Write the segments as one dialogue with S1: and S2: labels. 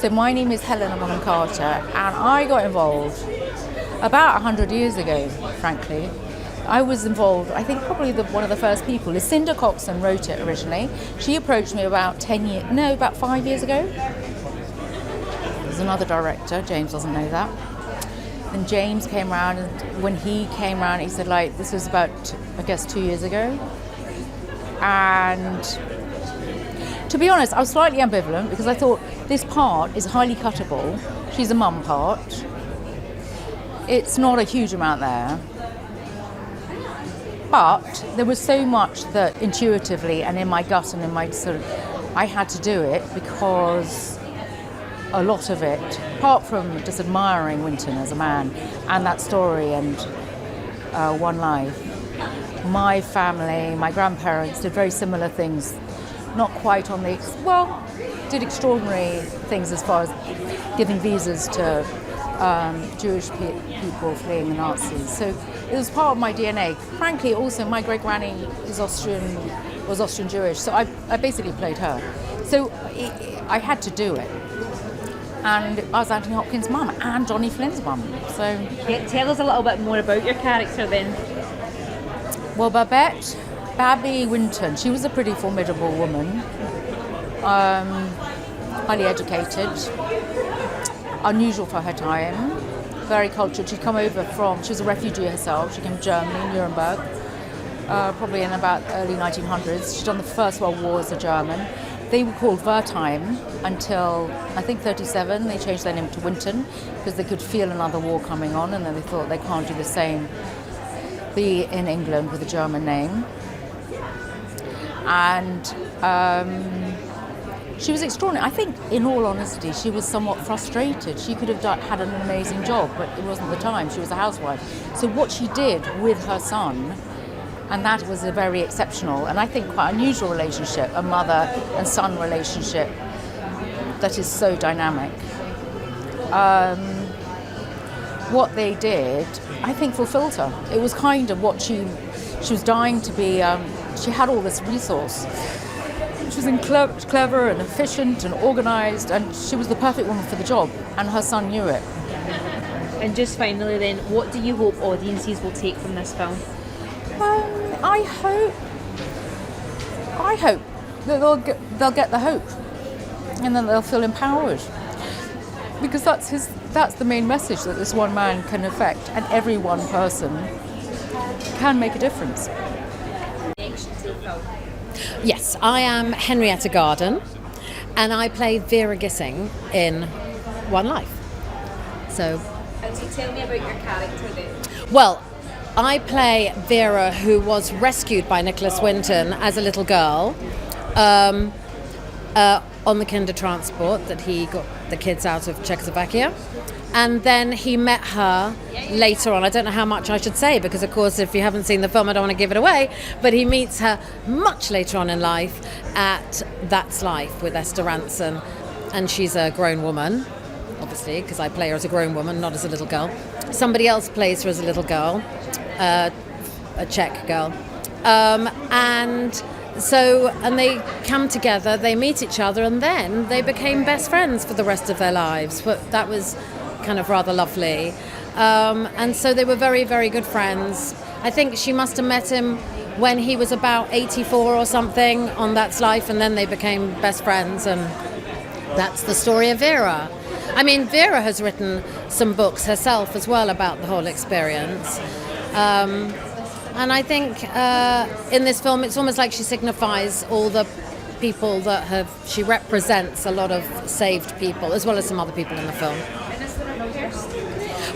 S1: So my name is Helena Bonham Carter, and I got involved about 100 years ago, frankly. I was involved, I think probably one of the first people. Lucinda Coxon wrote it originally. She approached me about 5 years ago. There's another director, James doesn't know that. And James came around, and when he came around, he said, like, this was about, I guess, 2 years ago. And to be honest, I was slightly ambivalent because I thought this part is highly cuttable. She's a mum part. It's not a huge amount there. But there was so much that intuitively and in my gut and in my I had to do it because a lot of it, apart from just admiring Winton as a man and that story and One Life, my family, my grandparents did very similar things, not quite on the, did extraordinary things as far as giving visas to Jewish people fleeing the Nazis. So it was part of my DNA. Frankly, also my great-granny was Austrian Jewish, so I basically played her. So I had to do it. And I was Anthony Hopkins' mum and Johnny Flynn's mum. So
S2: tell us a little bit more about your character then.
S1: Well, Babby Winton, she was a pretty formidable woman, highly educated, unusual for her time, very cultured. She was a refugee herself. She came from Germany, Nuremberg, probably in about early 1900s. She'd done the First World War as a German. They were called Wertheim until, I think, 1937. They changed their name to Winton because they could feel another war coming on, and then they thought they can't do the same, be in England with a German name. And she was extraordinary. I think, in all honesty, she was somewhat frustrated. She could have had an amazing job, but it wasn't the time. She was a housewife. So what she did with her son, and that was a very exceptional and I think quite unusual relationship, a mother and son relationship that is so dynamic. What they did, I think, fulfilled her. It was kind of what she was dying to be. She had all this resource. She was clever and efficient and organised, and she was the perfect woman for the job, and her son knew it.
S2: And just finally then, what do you hope audiences will take from this film?
S1: I hope that they'll get the hope, and then they'll feel empowered, because that's the main message, that this one man can affect, and every one person can make a difference.
S3: Yes, I am Henrietta Garden, and I play Vera Gissing in One Life.
S2: And so tell me about your character then.
S3: Well, I play Vera, who was rescued by Nicholas Winton as a little girl on the kinder transport that he got the kids out of Czechoslovakia. And then he met her later on. I don't know how much I should say, because, of course, if you haven't seen the film, I don't want to give it away. But he meets her much later on in life at That's Life with Esther Rantzen. And she's a grown woman, obviously, because I play her as a grown woman, not as a little girl. Somebody else plays her as a little girl, a Czech girl. And they come together, they meet each other, and then they became best friends for the rest of their lives. But that was kind of rather lovely. And so they were very, very good friends. I think she must have met him when he was about 84 or something on That's Life, and then they became best friends, and that's the story of Vera. I mean, Vera has written some books herself as well about the whole experience. And I think in this film, it's almost like she signifies all the people that she represents a lot of saved people, as well as some other people in the film.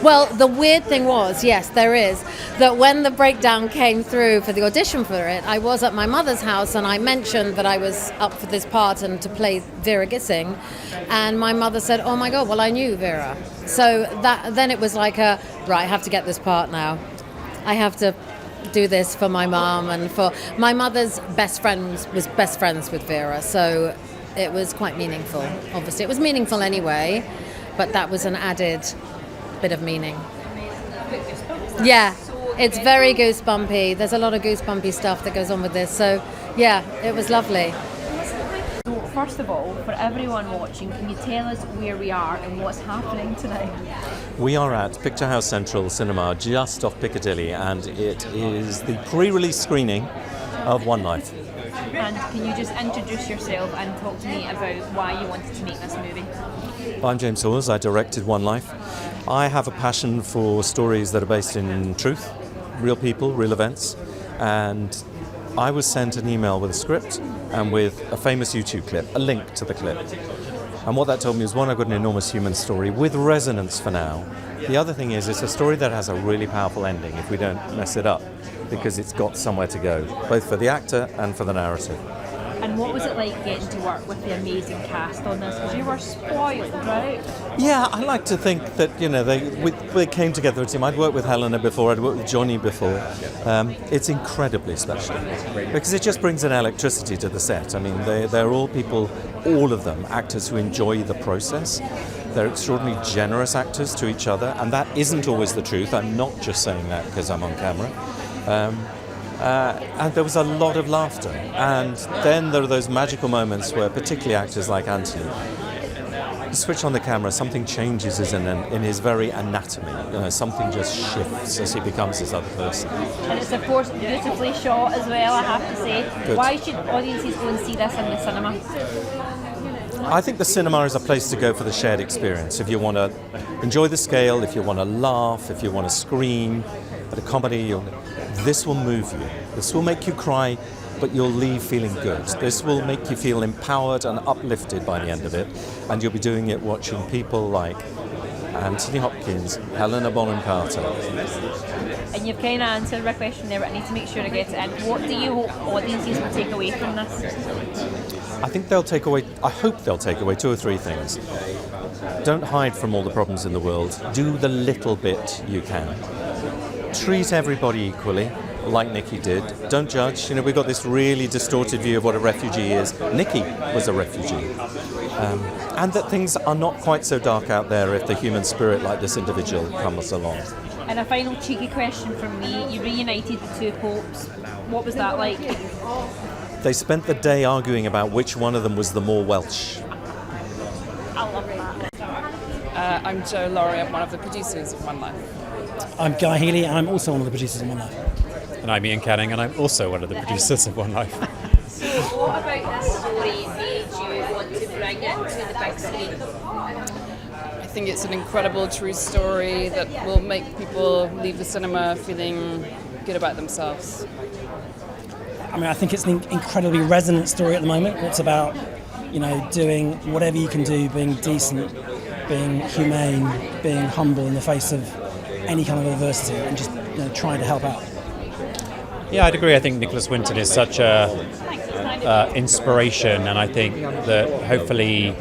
S3: Well, the weird thing was, yes, there is, that when the breakdown came through for the audition for it, I was at my mother's house and I mentioned that I was up for this part and to play Vera Gissing, and my mother said, oh my God, well, I knew Vera. So then it was like right, I have to get this part now. I have to do this for my mum, and for my mother's best friend was best friends with Vera, so it was quite meaningful. Obviously, it was meaningful anyway, but that was an added bit of meaning. Yeah, it's very goosebumpy. There's a lot of goosebumpy stuff that goes on with this, so yeah, it was lovely.
S2: first of all, for everyone watching, can you tell us where we are and what's happening tonight?
S4: We are at Picture House Central Cinema, just off Piccadilly, and it is the pre-release screening of One Life.
S2: And can you just introduce yourself and talk to me about why you wanted to make this movie?
S4: I'm James Hawes, I directed One Life. I have a passion for stories that are based in truth, real people, real events, and I was sent an email with a script and with a famous YouTube clip, a link to the clip. And what that told me was, one, I've got an enormous human story with resonance for now. The other thing is, it's a story that has a really powerful ending if we don't mess it up, because it's got somewhere to go, both for the actor and for the narrative.
S2: And what was it like getting to work with the amazing cast on this? Because you were spoiled, right?
S4: Yeah, I like to think that, they came together a team. I'd worked with Helena before, I'd worked with Johnny before. It's incredibly special because it just brings an electricity to the set. I mean, they're all people, all of them, actors who enjoy the process. They're extraordinarily generous actors to each other, and that isn't always the truth. I'm not just saying that because I'm on camera. And there was a lot of laughter. And then there are those magical moments where, particularly actors like Anthony, you switch on the camera, something changes in his very anatomy. Something just shifts as he becomes this other person.
S2: And it's, of course, beautifully shot as well, I have to say.
S4: Good.
S2: Why should audiences go and see this in the cinema?
S4: I think the cinema is a place to go for the shared experience. If you want to enjoy the scale, if you want to laugh, if you want to scream at a comedy, this will move you. This will make you cry, but you'll leave feeling good. This will make you feel empowered and uplifted by the end of it, and you'll be doing it watching people like Anthony Hopkins, Helena Bonham Carter.
S2: And you've kind of answered my question there, but I need to make sure I get it in. What do you hope audiences will take away from this?
S4: I hope they'll take away two or three things. Don't hide from all the problems in the world. Do the little bit you can. Treat everybody equally, like Nikki did. Don't judge. We've got this really distorted view of what a refugee is. Nikki was a refugee. And that things are not quite so dark out there if the human spirit like this individual comes along.
S2: And a final cheeky question from me. You reunited the two popes. What was that like?
S4: They spent the day arguing about which one of them was the more Welsh.
S2: I love that.
S5: I'm Laurie. I'm one of the producers of One Life.
S6: I'm Guy Healey, and I'm also one of the producers of One Life.
S7: And I'm Iain Canning, and I'm also one of the producers of One Life.
S2: So what about this story made you want to bring it to the big screen?
S5: I think it's an incredible true story that will make people leave the cinema feeling good about themselves.
S6: I mean, I think it's an incredibly resonant story at the moment. It's about, doing whatever you can do, being decent, being humane, being humble in the face of any kind of adversity, and just trying to help out.
S7: Yeah, I'd agree. I think Nicholas Winton is such a inspiration, and I think that hopefully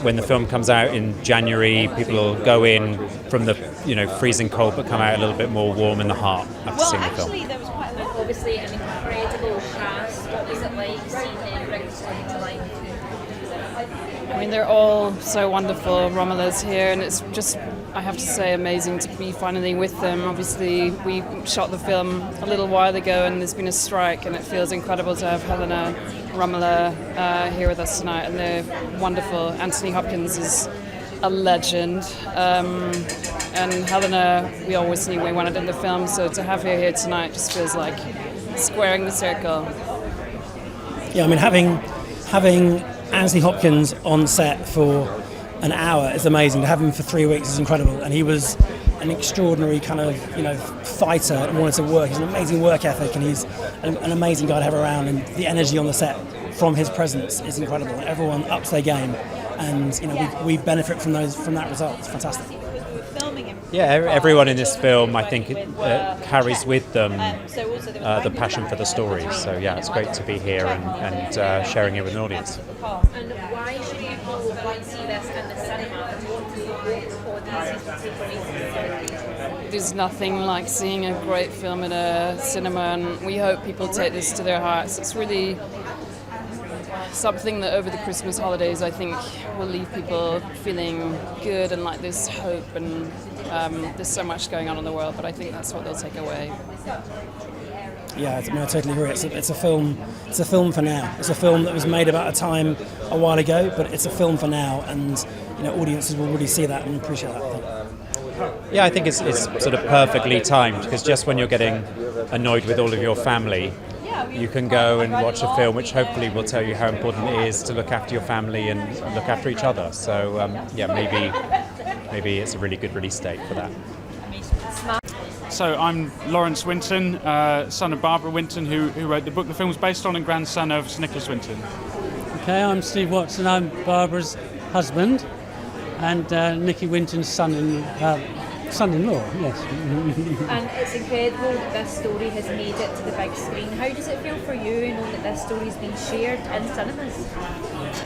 S7: when the film comes out in January, people will go in from the freezing cold, but come out a little bit more warm in the heart after seeing the film.
S2: Well, actually, there was obviously an incredible cast. What was it like seeing them bring the story to life?
S5: I mean, they're all so wonderful. Romola's here, and it's just, I have to say, amazing to be finally with them. Obviously, we shot the film a little while ago, and there's been a strike, and it feels incredible to have Helena, Romola here with us tonight, and they're wonderful. Anthony Hopkins is a legend, and Helena, we always knew we wanted in the film, so to have her here tonight just feels like squaring the circle.
S6: Yeah, I mean, having Anthony Hopkins on set for an hour is amazing. To have him for 3 weeks is incredible, and he was an extraordinary kind of fighter and wanted to work. He's an amazing work ethic, and he's an amazing guy to have around, and the energy on the set from his presence is incredible. Everyone ups their game, and we benefit from that result. It's fantastic.
S7: Yeah, everyone in this film, I think, carries with them the passion for the story. So yeah, it's great to be here and sharing it with an audience.
S2: And why should people go and see this in the cinema? What do you hope audiences will take away from the film?
S5: There's nothing like seeing a great film in a cinema, and we hope people take this to their hearts. It's really something that over the Christmas holidays I think will leave people feeling good and like there's hope, and there's so much going on in the world, but I think that's what they'll take away.
S6: Yeah, I totally agree. It's a film. It's a film for now. It's a film that was made about a time a while ago, but it's a film for now, and audiences will really see that and appreciate that. I think.
S7: Yeah, I think it's sort of perfectly timed, because just when you're getting annoyed with all of your family, you can go and watch a film which hopefully will tell you how important it is to look after your family and look after each other. So maybe it's a really good release date for that.
S8: So I'm Lawrence Winton, son of Barbara Winton, who wrote the book the film was based on, and grandson of Sir Nicholas Winton.
S9: Okay, I'm Steve Watson. I'm Barbara's husband and Nicky Winton's son-in-law. Yes.
S2: And it's incredible that this story has made it to the big screen. How does it feel for you knowing that this story's been shared in cinemas?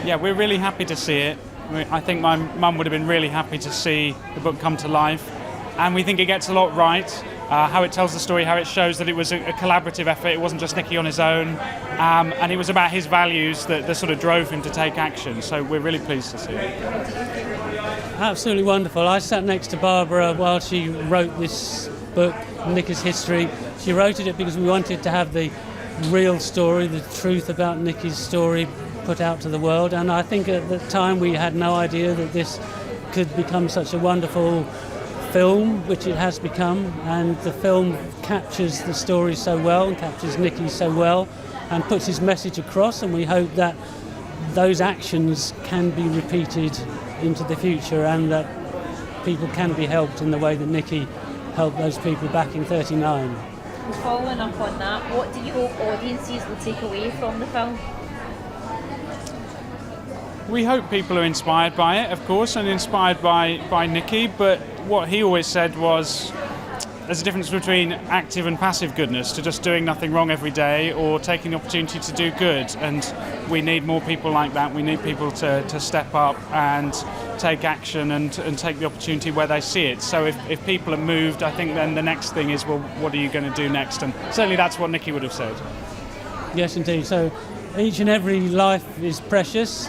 S8: Yeah, we're really happy to see it. I think my mum would have been really happy to see the book come to life, and we think it gets a lot right. How it tells the story, how it shows that it was a collaborative effort. It wasn't just Nicky on his own, and it was about his values that sort of drove him to take action. So we're really pleased to see it.
S9: Absolutely wonderful. I sat next to Barbara while she wrote this book, Nicky's History. She wrote it because we wanted to have the real story, the truth about Nicky's story put out to the world. And I think at the time we had no idea that this could become such a wonderful film, which it has become. And the film captures the story so well and captures Nicky so well and puts his message across. And we hope that those actions can be repeated into the future, and that people can be helped in the way that Nicky helped those people back in 1939.
S2: Following up on that, what do you hope audiences will take away from the film?
S8: We hope people are inspired by it, of course, and inspired by Nicky, but what he always said was there's a difference between active and passive goodness, to just doing nothing wrong every day or taking the opportunity to do good. And we need more people like that. We need people to step up and take action and take the opportunity where they see it. So if people are moved, I think then the next thing is, well, what are you going to do next? And certainly that's what Nicky would have said.
S9: Yes, indeed. So each and every life is precious,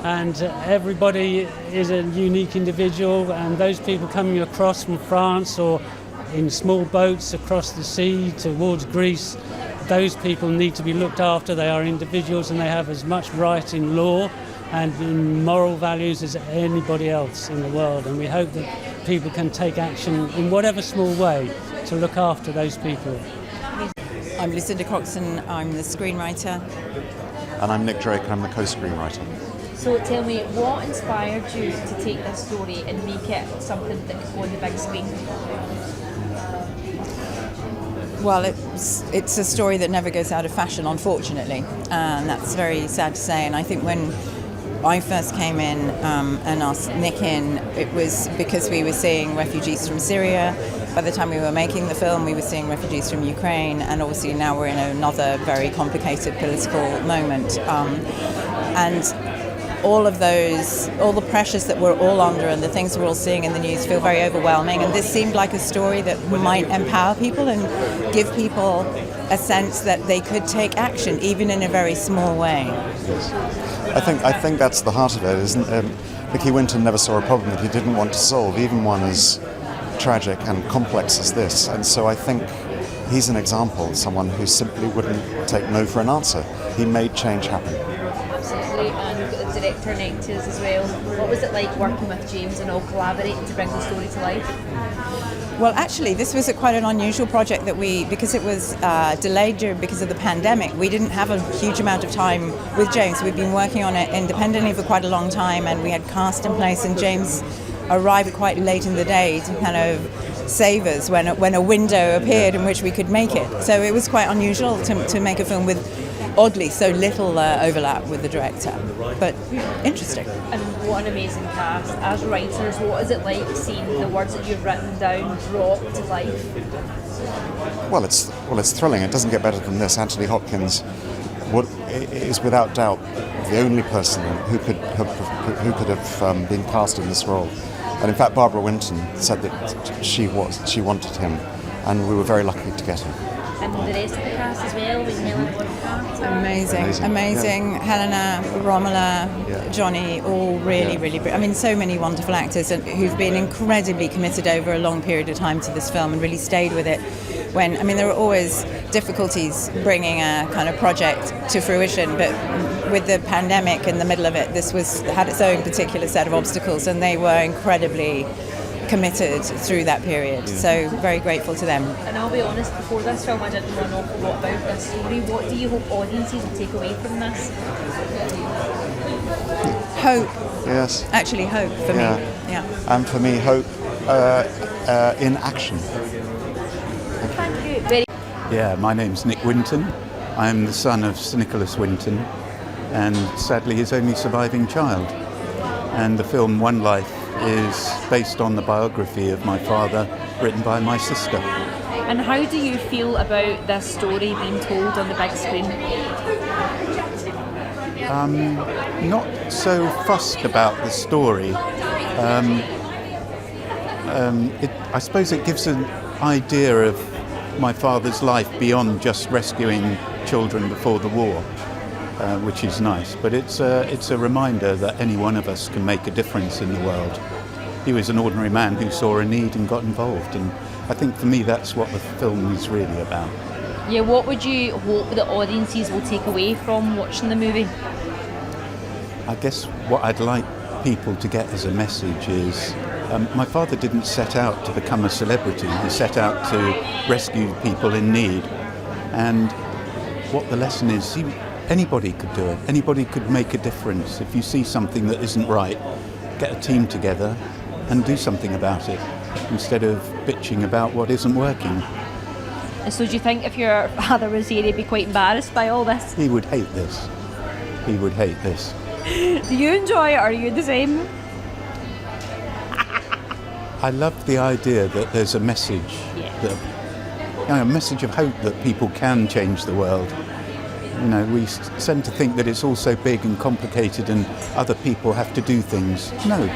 S9: and everybody is a unique individual, and those people coming across from France or in small boats across the sea towards Greece, those people need to be looked after. They are individuals and they have as much right in law and in moral values as anybody else in the world, and we hope that people can take action in whatever small way to look after those people.
S10: I'm Lucinda Coxon, I'm the screenwriter.
S11: And I'm Nick Drake, I'm the co-screenwriter.
S2: So tell me, what inspired you to take this story and make it something that could go on the big screen?
S10: Well, it's a story that never goes out of fashion, unfortunately, and that's very sad to say. And I think when I first came in and asked Nick in, it was because we were seeing refugees from Syria. By the time we were making the film, we were seeing refugees from Ukraine, and obviously now we're in another very complicated political moment. And all of those, all the pressures that we're all under and the things we're all seeing in the news feel very overwhelming, and this seemed like a story that might empower people and give people a sense that they could take action, even in a very small way.
S11: Yes. I think that's the heart of it, isn't it? Nicky Winton never saw a problem that he didn't want to solve, even one as tragic and complex as this, and so I think he's an example, someone who simply wouldn't take no for an answer. He made change happen.
S2: Absolutely, and you've got the director next to us as well. What was it like working with James and all collaborating to bring the story to life?
S10: Well, actually, this was quite an unusual project that because it was delayed because of the pandemic, we didn't have a huge amount of time with James. We'd been working on it independently for quite a long time, and we had cast in place, and James arrived quite late in the day to kind of save us when a window appeared in which we could make it. So it was quite unusual to make a film with oddly so little overlap with the director, but interesting.
S2: And what an amazing cast. As writers, what is it like seeing the words that you've written down brought to life?
S11: Well, it's thrilling. It doesn't get better than this. Anthony Hopkins is without doubt the only person who could have been cast in this role. And in fact, Barbara Winton said that she wanted him, and we were very lucky to get him.
S2: And the rest of the cast as well, was Helena on the cast?
S10: Amazing. Helena, Romola, Johnny, all really, I mean, so many wonderful actors who've been incredibly committed over a long period of time to this film and really stayed with it. When, I mean, there were always difficulties bringing a kind of project to fruition, but with the pandemic in the middle of it, had its own particular set of obstacles, and they were incredibly committed through that period. So very grateful to them.
S2: And I'll be honest, before this film I didn't know an awful lot about this story. What do you hope audiences will take away from this?
S10: Hope.
S11: Yes.
S10: Actually, hope for me. Yeah.
S11: And for me, hope in action.
S2: Thank you.
S12: Yeah, my name's Nick Winton. I'm the son of Sir Nicholas Winton and sadly his only surviving child. And the film One Life is based on the biography of my father, written by my sister.
S2: And how do you feel about this story being told on the big screen?
S12: Not so fussed about the story. I suppose it gives an idea of my father's life beyond just rescuing children before the war, which is nice. But it's a reminder that any one of us can make a difference in the world. He was an ordinary man who saw a need and got involved, and I think for me that's what the film is really about.
S2: Yeah, what would you hope that audiences will take away from watching the movie?
S12: I guess what I'd like people to get as a message is my father didn't set out to become a celebrity. He set out to rescue people in need. And what the lesson is, anybody could do it. Anybody could make a difference. If you see something that isn't right, get a team together and do something about it instead of bitching about what isn't working.
S2: So do you think if your father was here, he'd be quite embarrassed by all this?
S12: He would hate this. He would hate this.
S2: Do you enjoy it, or are you the same?
S12: I love the idea that there's a message, a message of hope that people can change the world. You know, we tend to think that it's all so big and complicated and other people have to do things. No,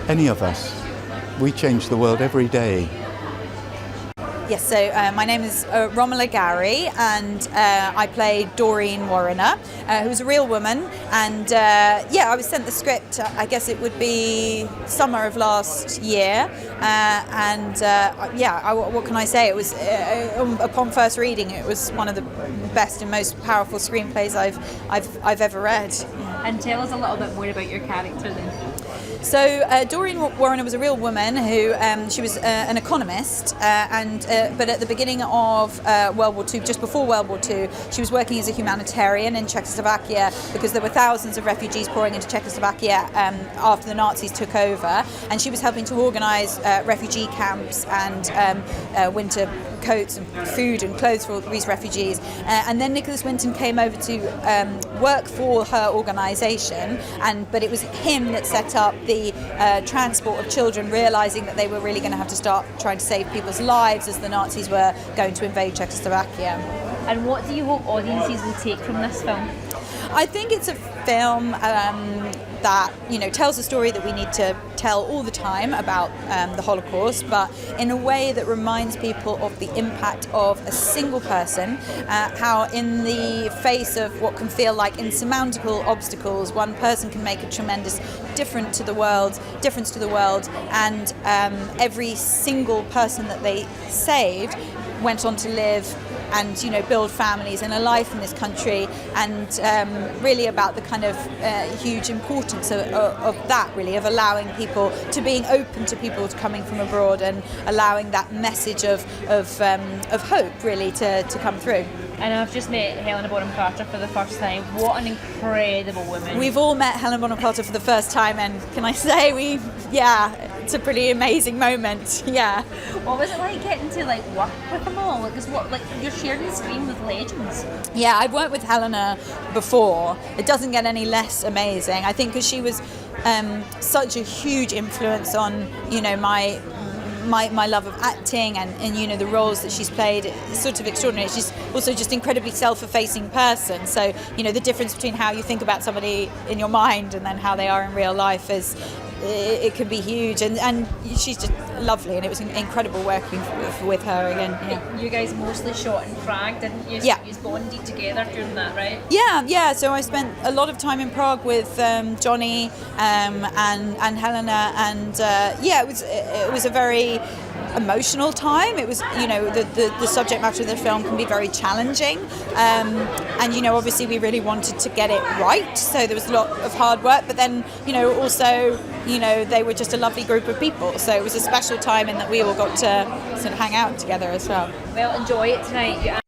S12: any of us. We change the world every day.
S13: Yes, so my name is Romola Garai, and I played Doreen Warrener, who's a real woman. And I was sent the script, I guess it would be summer of last year. What can I say? It was, upon first reading, it was one of the best and most powerful screenplays I've ever read.
S2: And tell us a little bit more about your character then.
S13: So Doreen Warrener was a real woman who she was an economist, but at the beginning of World War II, just before World War II, she was working as a humanitarian in Czechoslovakia because there were thousands of refugees pouring into Czechoslovakia after the Nazis took over, and she was helping to organise refugee camps and winter coats and food and clothes for all these refugees. And then Nicholas Winton came over to work for her organisation, but it was him that set up the transport of children, realising that they were really going to have to start trying to save people's lives as the Nazis were going to invade Czechoslovakia.
S2: And what do you hope audiences will take from this film?
S13: I think it's a film that tells a story that we need to tell all the time about the Holocaust, but in a way that reminds people of the impact of a single person, how in the face of what can feel like insurmountable obstacles, one person can make a tremendous difference to the world, and every single person that they saved went on to live and build families and a life in this country, and really about the kind of huge importance of that, really, of allowing people to being open to people coming from abroad and allowing that message of hope really to come through.
S2: And I've just met Helena Bonham Carter for the first time. What an incredible woman.
S13: We've all met Helena Bonham Carter for the first time, and can I say it's a pretty amazing moment. Yeah.
S2: What was it like getting to work with them all? Because you're sharing the screen with legends.
S13: Yeah, I've worked with Helena before. It doesn't get any less amazing. I think because she was such a huge influence on my love of acting and the roles that she's played is sort of extraordinary. She's also just incredibly self-effacing person. So the difference between how you think about somebody in your mind and then how they are in real life is it can be huge, and she's just lovely, and it was incredible working with her again. Yeah.
S2: You guys mostly shot in Prague, didn't you?
S13: Yeah.
S2: So you bonded together during that, right?
S13: Yeah. So I spent a lot of time in Prague with Johnny and Helena, and it was a very emotional time. It was, the subject matter of the film can be very challenging, and obviously we really wanted to get it right, so there was a lot of hard work, but then also they were just a lovely group of people, so it was a special time in that we all got to sort of hang out together as well.
S2: Well, enjoy it tonight.